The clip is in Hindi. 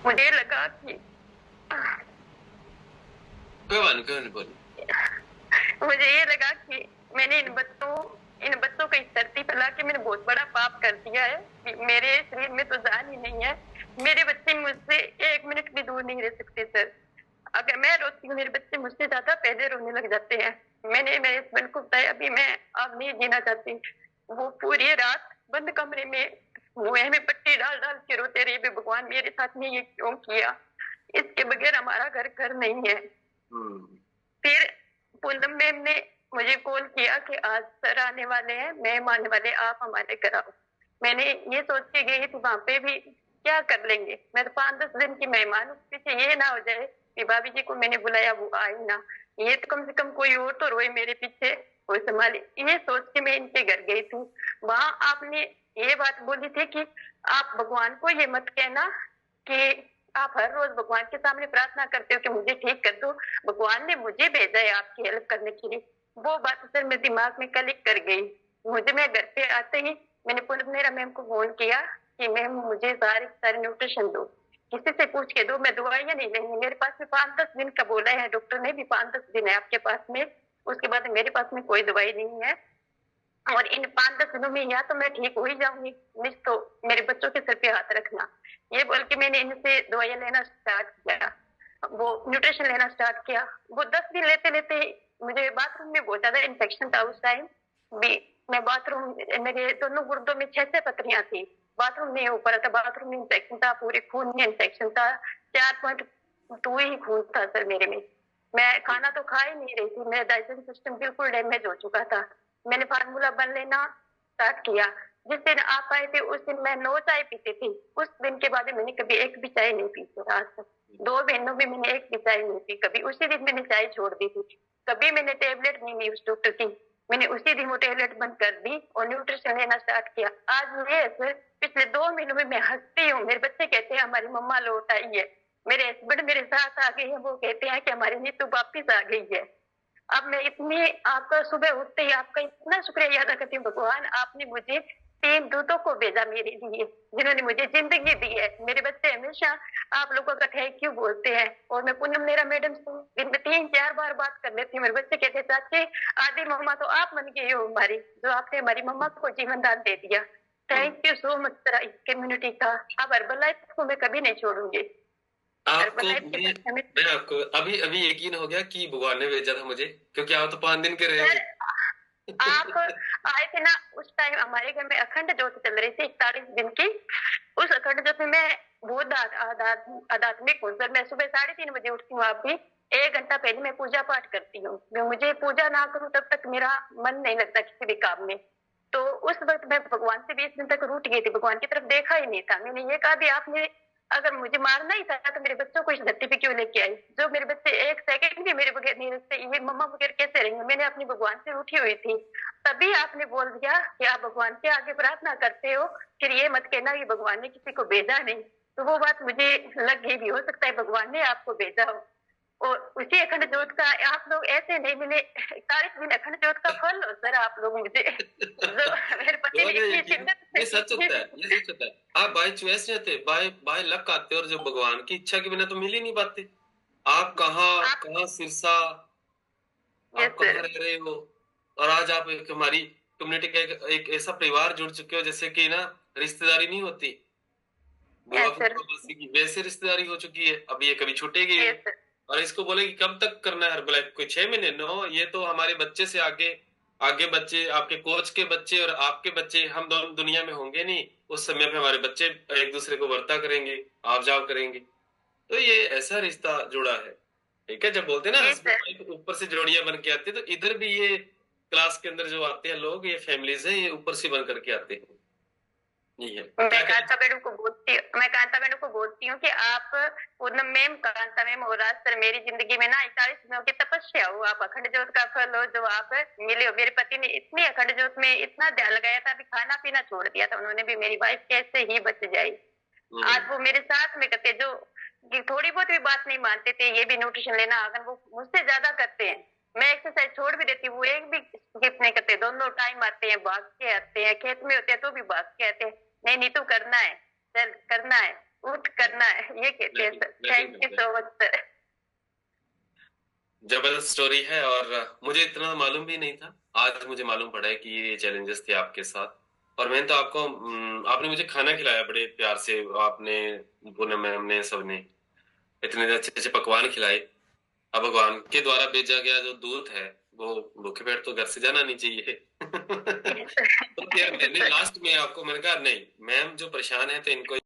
मुझे लगा कि क्यों नहीं बोली। मुझे ये लगा कि मैंने इन बच्चों को इस धरती पर लाके मैंने बहुत बड़ा पाप कर दिया है कि मेरे शरीर में तो जान ही नहीं है। मेरे बच्चे मुझसे 1 मिनट भी दूर नहीं रह सकते सर। अगर मैं रोती हूँ मेरे बच्चे मुझसे ज्यादा पहले रोने लग जाते हैं। मैंने मेरे हस्बैंड को बताया अभी मैं अब नहीं जीना चाहती। वो पूरी रात बंद कमरे में मुंह में पट्टी डाल डाल के रोते रहे, भगवान मेरे साथ में ये क्यों किया, इसके बगैर हमारा घर नहीं है। फिर पूनम मैम ने मुझे कॉल किया कि आज सर आने वाले हैं, मैम आने वाले, आप हमारे घर आओ। मैंने ये सोच के गई थी वहां पे भी क्या कर लेंगे, मैं तो 5-10 दिन की मेहमान हूँ, पीछे ये ना हो जाए कि भाभी जी को मैंने बुलाया वो आई ना, ये तो कम से कम कोई और तो रोए मेरे पीछे, कोई संभाले। ये सोच के मैं इनके घर गई थी। वहां आपने ये बात बोली थी कि आप भगवान को ये मत कहना कि आप हर रोज भगवान के सामने प्रार्थना करते हो कि मुझे ठीक कर दो, भगवान ने मुझे भेजा है आपकी हेल्प करने के लिए। वो बात सर मेरे दिमाग में क्लिक कर गई। मुझे मैं घर पे आते ही मैंने पूनम मैम को फोन किया कि मैम मुझे सारे सारे न्यूट्रिशन दो, किसी से पूछ के दो, मैं दवाइयां नहीं लेंगी, मेरे पास में 5-10 दिन का बोला है डॉक्टर ने भी, 5-10 दिन है आपके पास में, उसके बाद मेरे पास में कोई दवाई नहीं है। और इन 5-10 दिनों में या तो मैं ठीक हो ही जाऊंगी, नहीं तो मेरे बच्चों के सर पे हाथ रखना। ये बोल के मैंने इनसे दवाइयां लेना स्टार्ट किया, वो न्यूट्रिशन लेना स्टार्ट किया। वो 10 दिन लेते लेते मुझे बाथरूम में बहुत ज्यादा इन्फेक्शन था उस टाइम भी। मैं बाथरूम, मेरे दोनों गुर्दों में 6-6 पथरियां थी, बाथरूम नहीं हो पा रहा था, बाथरूम में इन्फेक्शन था, पूरे खून में इन्फेक्शन था, 4.2 ही खून था सर मेरे में। मैं खाना तो खा ही नहीं रही थी, मेरा डाइजेशन सिस्टम बिल्कुल डैमेज हो चुका था। मैंने फार्मूला बन लेना स्टार्ट किया। जिस दिन आप आए थे उस दिन मैं 9 चाय पीती थी, उस दिन के बाद मैंने कभी एक भी चाय नहीं पी थी आज तक। 2 महीनों में मैंने एक भी चाय नहीं पी कभी, उसी दिन मैंने चाय छोड़ दी थी। कभी मैंने टेबलेट नहीं ली उस डॉक्टर की, मैंने उसी दिन वो टेबलेट बंद कर दी और न्यूट्रिशन लेना स्टार्ट किया। आज ये सर पिछले 2 महीनों में मैं हंसती हूँ, मेरे बच्चे कहते हैं हमारी मम्मा लौट आई है, मेरे हस्बैंड मेरे साथ आ गए हैं, वो कहते हैं कि हमारी नीतू वापिस आ गई है। अब मैं इतनी आपका सुबह उठते ही आपका इतना शुक्रिया अदा करती हूँ, भगवान आपने मुझे 3 दूतों को भेजा मेरे लिए, जिन्होंने मुझे जिंदगी दी है। मेरे बच्चे हमेशा आप लोगों का थैंक यू बोलते हैं और मैं पूनम मेरा मैडम से दिन में 3-4 बार बात कर लेती हूँ। मेरे बच्चे कहते हैं चाची आदि मम्मा तो आप बन गई हो हमारी, जो आपने हमारी मम्मा को जीवन दान दे दिया। Thank you so much sir इस कम्युनिटी का। अब हर्बल लाइफ को मैं कभी नहीं छोड़ूंगी। आपको हर्बल लाइफ के साथ हमें मैं आपको अभी अभी यकीन हो गया कि भगवान ने भेजा था मुझे, क्योंकि आप तो 5 दिन के रहे सर थे। आप आए थे ना उस टाइम हमारे घर में अखंड ज्योत चल रही थी 41 दिन की। उस अखंड ज्योत में मैं बहुत आध्यात्मिक हूँ सर। मैं सुबह 3:30 बजे उठती हूँ, आप भी 1 घंटा पहले मैं पूजा पाठ करती हूँ। मैं मुझे पूजा ना करूँ तब तक मेरा मन नहीं लगता किसी भी काम में। तो उस वक्त मैं भगवान से 20 दिन तक रूठ गई थी, भगवान की तरफ देखा ही नहीं था। मैंने ये कहा भी आपने अगर मुझे मारना ही था तो मेरे बच्चों को इस धरती पे क्यों लेके आई, जो मेरे बच्चे 1 सेकंड भी मेरे बगैर नहीं रखते, ये मम्मा बगैर कैसे रहेंगे। मैंने अपनी भगवान से उठी हुई थी, तभी आपने बोल दिया कि आप भगवान के आगे प्रार्थना करते हो, फिर ये मत कहना कि भगवान ने किसी को भेजा नहीं। तो वो बात मुझे लग गई भी, हो सकता है भगवान ने आपको भेजा हो। और उसी अखंड ज्योत का आप लोग ऐसे नहीं मिले 41 दिन अखंड ज्योत का फल हो सर आप लोग मुझे, जो मेरे पति तो ने मैं इतनी यकीन, शिद्दत से ये सच होता है, ये सच होता है। आप बाय चॉइस नहीं आते, बाय बाय लक आते हो, और जो भगवान की इच्छा के बिना तो मिल ही नहीं पाते। आप कहाँ आप। कहाँ सिरसा, यस आप कहाँ सर। रह रहे हो, और आज आप एक हमारी कम्युनिटी का एक ऐसा परिवार जुड़ चुके हो, जैसे कि ना रिश्तेदारी नहीं होती, बुआ यस सर। फूफा मासी की वैसे रिश्तेदारी हो चुकी है। अब ये कभी छूटेगी नहीं। Yes sir. और इसको बोले कि कब तक करना है हर्बलाइफ, कोई 6 महीने? नो, ये तो हमारे बच्चे से आगे आगे बच्चे, आपके कोच के बच्चे और आपके बच्चे, हम दोनों दुनिया में होंगे नहीं, उस समय पे हमारे बच्चे एक दूसरे को वर्ता करेंगे, आप जाओ करेंगे। तो ये ऐसा रिश्ता जुड़ा है। ठीक है, जब बोलते हैं ना जी हस्बैंड सर। वाइफ ऊपर से जोड़ियां बन के आती है, तो इधर भी ये क्लास के अंदर जो आते हैं लोग, ये फैमिलीज हैं, ये ऊपर से बन करके आते हैं। यही है क्या कहना मैं कांता मैडम को बोलती हूँ कि आप पूनम मैम, कांता मैम और राज सर मेरी जिंदगी में ना 41 दिनों की तपस्या हो, आप अखंड ज्योत का फल हो जो आप मिले हो। मेरे पति ने इतनी अखंड ज्योत में इतना ध्यान लगाया था, अभी खाना पीना छोड़ दिया था उन्होंने भी, मेरी वाइफ कैसे ही बच जाए। आज वो मेरे साथ में करते, जो थोड़ी बहुत भी बात नहीं मानते थे, ये भी न्यूट्रिशन लेना अगर वो मुझसे ज्यादा करते हैं। मैं एक्सरसाइज छोड़ भी देती हूँ, वो एक भी स्किप नहीं करते, दोनों टाइम आते हैं, भाग के आते हैं, खेत में होते हैं तो भी भाग के आते हैं, नहीं नहीं तू करना है, चल करना है। उठ करना है, ये कहते हैं sir. Thank you so much sir. जबरदस्त स्टोरी है, और मुझे इतना मालूम भी नहीं था। आज मुझे मालूम पड़ा है कि ये चैलेंजेस थे आपके साथ। और मैंने तो आपको आपने मुझे खाना खिलाया बड़े प्यार से। आपने, पूनम मैम ने, सबने इतने अच्छे अच्छे पकवान खिलाए। अब भगवान के द्वारा भेजा गया जो दूत है, वो भूखे पेट तो घर से जाना नहीं चाहिए। तो फिर मैंने लास्ट में आपको मैंने कहा नहीं, मैम जो परेशान है तो इनको